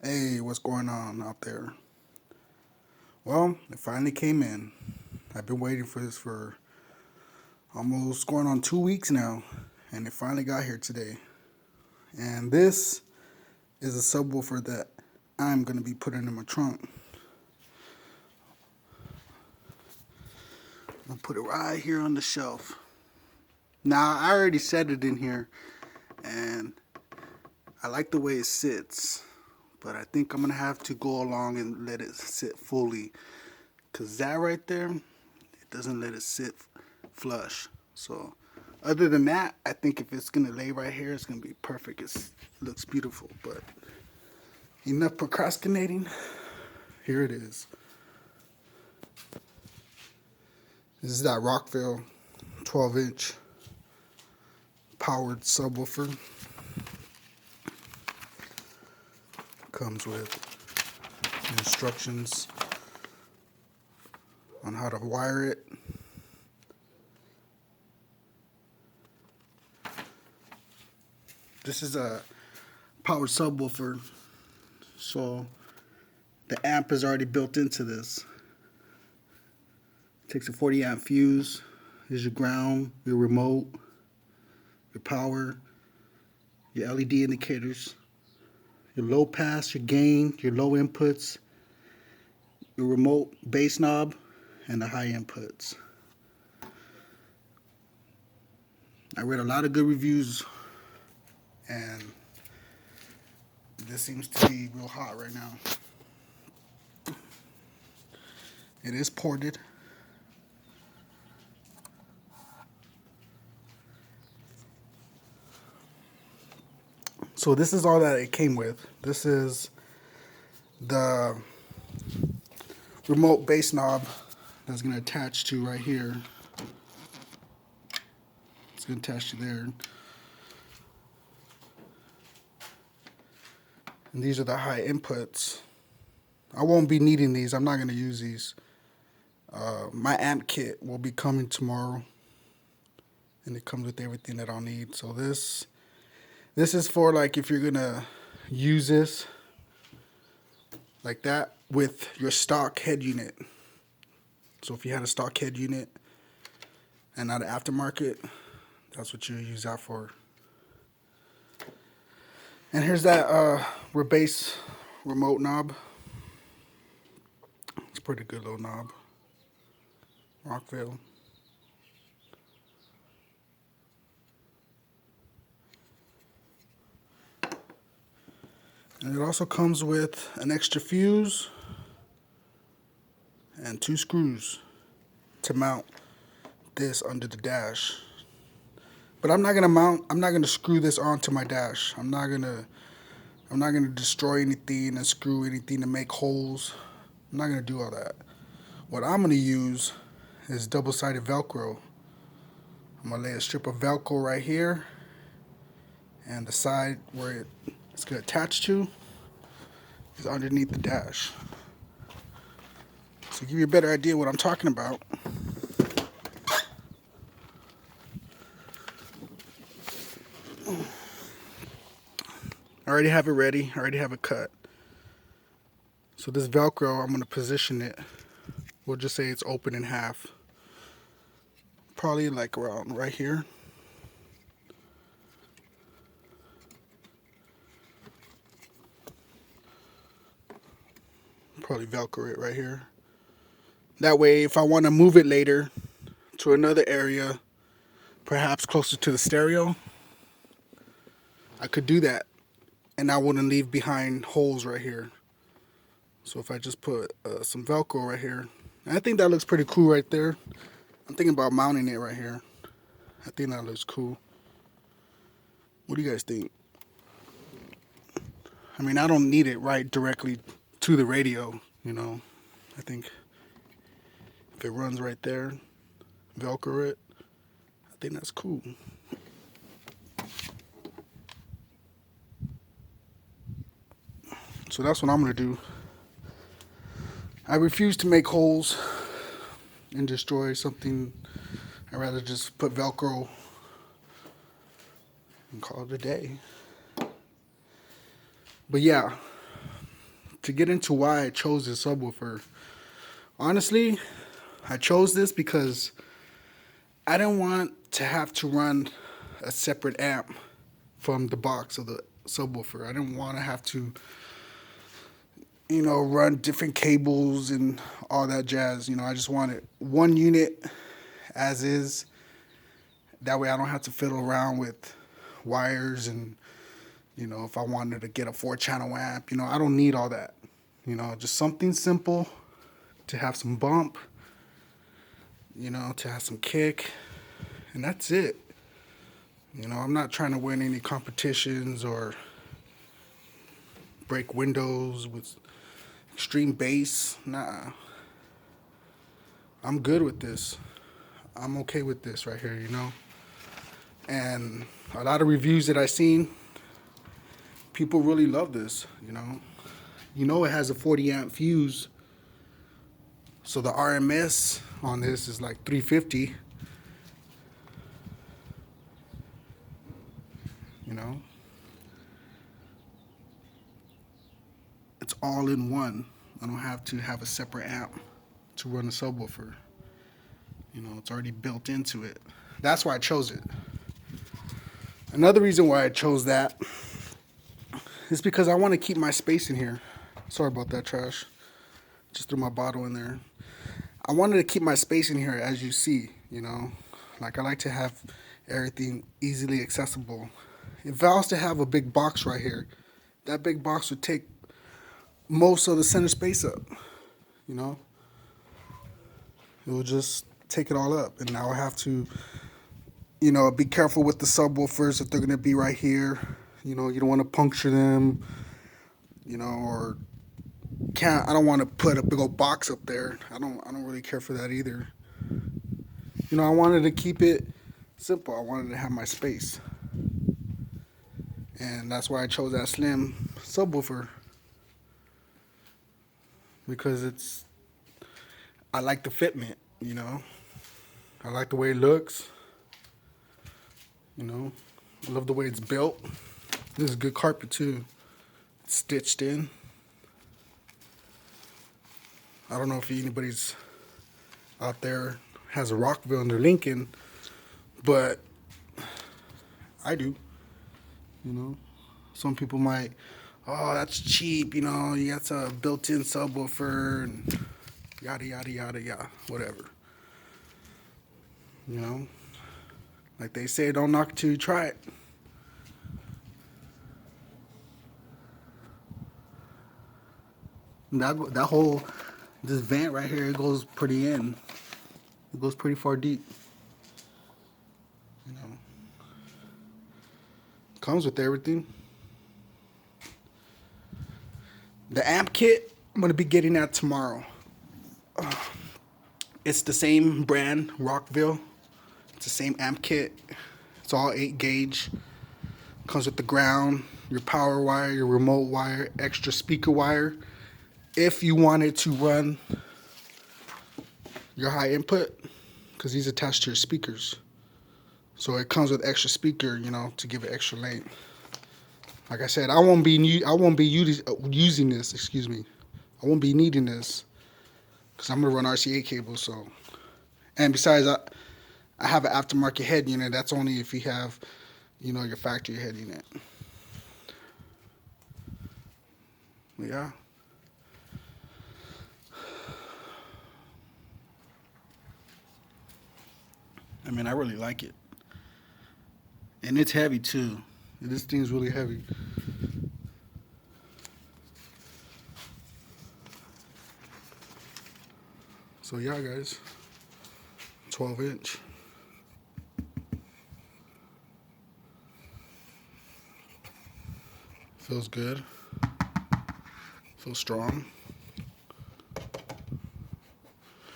Hey, what's going on out there? Well, it finally came in. I've been waiting for this for almost going on 2 weeks now, and it finally got here today. And this is a subwoofer that I'm going to be putting in my trunk. I'll put it right here on the shelf. Now, I already set it in here, and I like the way it sits, but I think I'm going to have to go along and let it sit fully, because that right there, it doesn't let it sit flush. So other than that, I think if it's gonna lay right here, it's gonna be perfect. It looks beautiful. But enough procrastinating. Here it is. This is that Rockville 12-inch powered subwoofer. Comes with instructions on how to wire it. This is a powered subwoofer, so the amp is already built into this. It takes a 40 amp fuse. Here's your ground, your remote, your power, your LED indicators, your low pass, your gain, your low inputs, your remote bass knob, and the high inputs. I read a lot of good reviews, and this seems to be real hot right now. It is ported. So this is all that it came with. This is the remote bass knob that's going to attach to right here. It's going to attach to there. And these are the high inputs. I won't be needing these. I'm not going to use these. My amp kit will be coming tomorrow, and it comes with everything that I'll need. So this is for like if you're going to use this like that with your stock head unit. So if you had a stock head unit and not an aftermarket, that's what you use that for. And here's that bass remote knob. It's a pretty good little knob. Rockville. And it also comes with an extra fuse and 2 screws to mount this under the dash. But I'm not gonna screw this onto my dash. I'm not gonna destroy anything and screw anything to make holes. I'm not gonna do all that. What I'm gonna use is double-sided Velcro. I'm gonna lay a strip of Velcro right here, and the side where it's gonna attach to is underneath the dash. So to give you a better idea what I'm talking about, I already have it ready. I already have it cut. So this Velcro, I'm going to position it. We'll just say it's open in half. Probably like around right here. Probably Velcro it right here. That way, if I want to move it later to another area, perhaps closer to the stereo, I could do that. And I wouldn't leave behind holes right here. So if I just put some Velcro right here, I think that looks pretty cool right there. I'm thinking about mounting it right here. I think that looks cool. What do you guys think? I mean, I don't need it right directly to the radio, you know. I think if it runs right there, Velcro it, I think that's cool. So that's what I'm gonna do. I refuse to make holes and destroy something. I'd rather just put Velcro and call it a day. But yeah, to get into why I chose this subwoofer. Honestly, I chose this because I didn't want to have to run a separate amp from the box of the subwoofer. I didn't want to have to, run different cables and all that jazz. I just wanted one unit as is. That way I don't have to fiddle around with wires and, if I wanted to get a 4-channel amp, I don't need all that. Just something simple to have some bump, to have some kick, and that's it. I'm not trying to win any competitions or break windows with extreme bass. Nah. I'm good with this. I'm okay with this right here, And a lot of reviews that I've seen, people really love this, it has a 40 amp fuse. So the RMS on this is like 350. It's all in one. I don't have to have a separate amp to run a subwoofer. It's already built into it. That's why I chose it. Another reason why I chose that is because I want to keep my space in here. Sorry about that, trash. Just threw my bottle in there. I wanted to keep my space in here, as you see, Like, I like to have everything easily accessible. If I was to have a big box right here, that big box would take most of the center space up, It would just take it all up. And now I have to, be careful with the subwoofers if they're going to be right here. You don't want to puncture them, or I don't want to put a big old box up there. I don't really care for that either. I wanted to keep it simple. I wanted to have my space. And that's why I chose that slim subwoofer. Because I like the fitment, I like the way it looks. I love the way it's built. This is good carpet too. It's stitched in. I don't know if anybody's out there has a Rockville in their Lincoln, but I do. Some people might, oh, that's cheap, you got a built-in subwoofer and yada, yada, yada, yada, whatever. Like they say, don't knock it till you try it. This vent right here, it goes pretty in. It goes pretty far deep. Comes with everything. The amp kit, I'm going to be getting that tomorrow. It's the same brand, Rockville. It's the same amp kit. It's all 8 gauge. Comes with the ground, your power wire, your remote wire, extra speaker wire. If you wanted to run your high input, because these attached to your speakers. So it comes with extra speaker, to give it extra length. Like I said, I won't be using this. Excuse me. I won't be needing this because I'm gonna run RCA cables. So, and besides, I have an aftermarket head unit. That's only if you have, your factory head unit. Yeah. I really like it. And it's heavy too. This thing's really heavy. So yeah, guys, 12-inch. Feels good. Feels strong.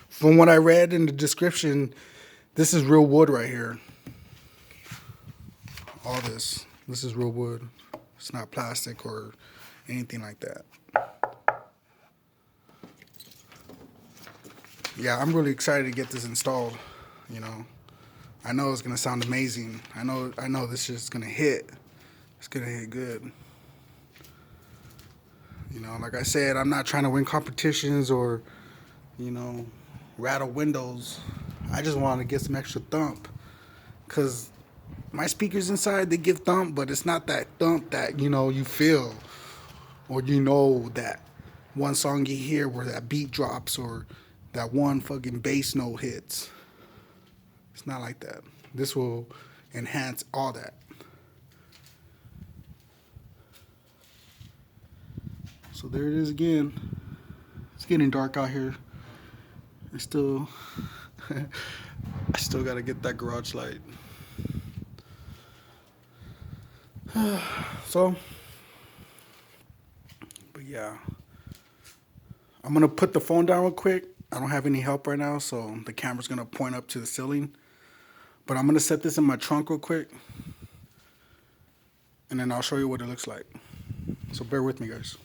From what I read in the description, this is real wood right here. All this is real wood. It's not plastic or anything like that. Yeah, I'm really excited to get this installed. I know it's gonna sound amazing. I know this is gonna hit. It's gonna hit good. You know, like I said, I'm not trying to win competitions or, you know, rattle windows. I just want to get some extra thump. Because my speakers inside, they give thump, but it's not that thump that, you know, you feel. Or you know that one song you hear where that beat drops or that one fucking bass note hits. It's not like that. This will enhance all that. So there it is again. It's getting dark out here. I still I still gotta get that garage light. So, but yeah. I'm gonna put the phone down real quick. I don't have any help right now, so the camera's gonna point up to the ceiling. But I'm gonna set this in my trunk real quick, and then I'll show you what it looks like. So bear with me, guys.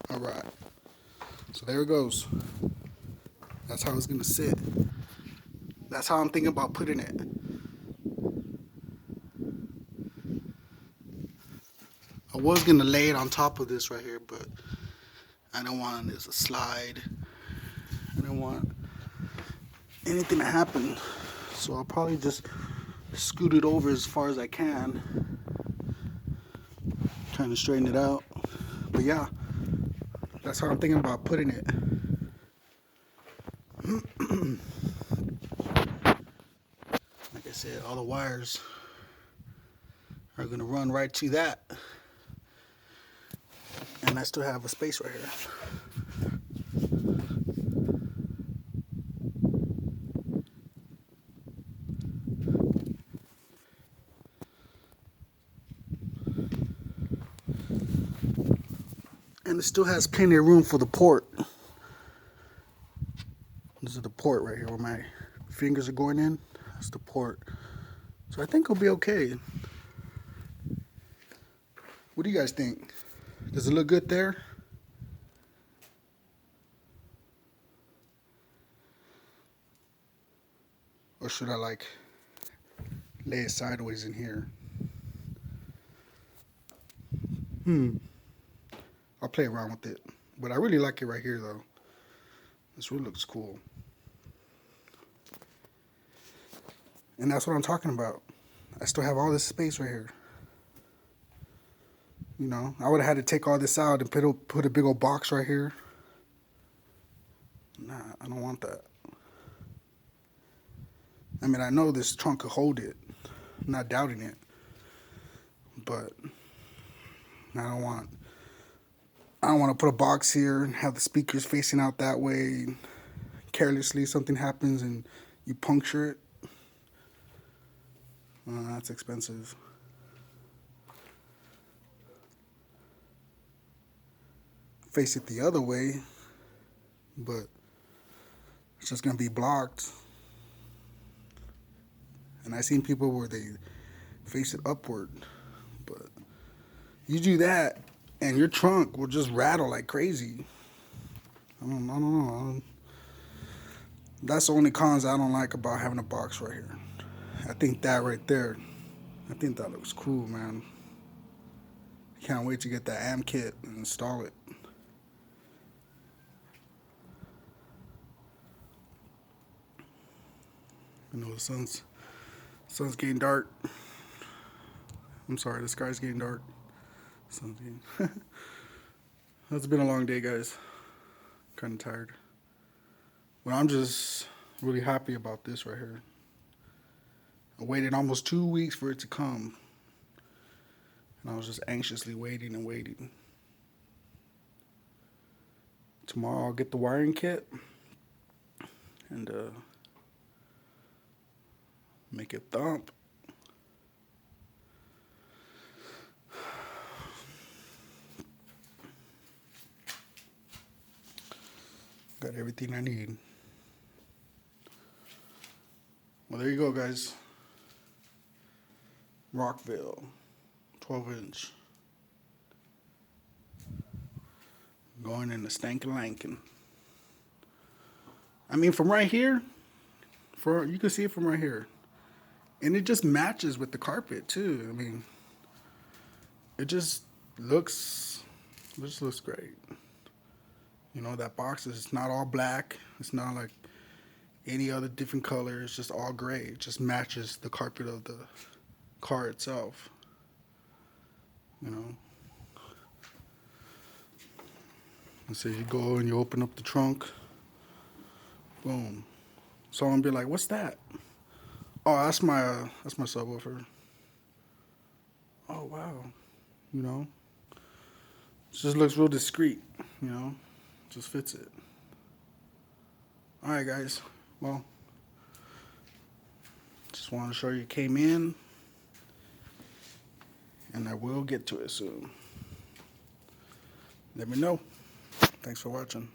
All right. So there it goes. That's how it's gonna sit. That's how I'm thinking about putting it. I was gonna lay it on top of this right here, but I don't want it to slide. I don't want anything to happen. So I'll probably just scoot it over as far as I can. Trying to straighten it out. But yeah, that's how I'm thinking about putting it. Like I said, all the wires are gonna run right to that. And I still have a space right here. And it still has plenty of room for the port. This is the port right here where my fingers are going in. That's the port. So I think it'll be okay. What do you guys think? Does it look good there? Or should I like lay it sideways in here? I'll play around with it. But I really like it right here though. This really looks cool. And that's what I'm talking about. I still have all this space right here. You know, I would have had to take all this out and put a big old box right here. Nah, I don't want that. I mean, I know this trunk could hold it. I'm not doubting it. But I don't want to put a box here and have the speakers facing out that way. Carelessly, something happens and you puncture it. That's expensive. Face it the other way, but it's just gonna be blocked. And I've seen people where they face it upward, but you do that and your trunk will just rattle like crazy. I don't know. That's the only cons I don't like about having a box right here. I think that right there, I think that looks cool, man. I can't wait to get that amp kit and install it. You know, the sun's getting dark. I'm sorry, the sky's getting dark. Sun's getting It's been a long day, guys. Kind of tired. But I'm just really happy about this right here. I waited almost 2 weeks for it to come. And I was just anxiously waiting and waiting. Tomorrow I'll get the wiring kit and make it thump. Got everything I need. Well, there you go, guys. Rockville, 12-inch. Going in the stankin' lankin'. I mean, from right here, you can see it from right here. And it just matches with the carpet too. I mean, it just looks great. You know, that box is not all black. It's not like any other different color. It's just all gray. It just matches the carpet of the car itself. You know. And so you go and you open up the trunk. Boom. Someone be like, "What's that?" Oh, that's my subwoofer. Oh wow. You know. It just looks real discreet, you know. Just fits it. Alright guys. Well, just wanted to show you it came in. And I will get to it soon. Let me know. Thanks for watching.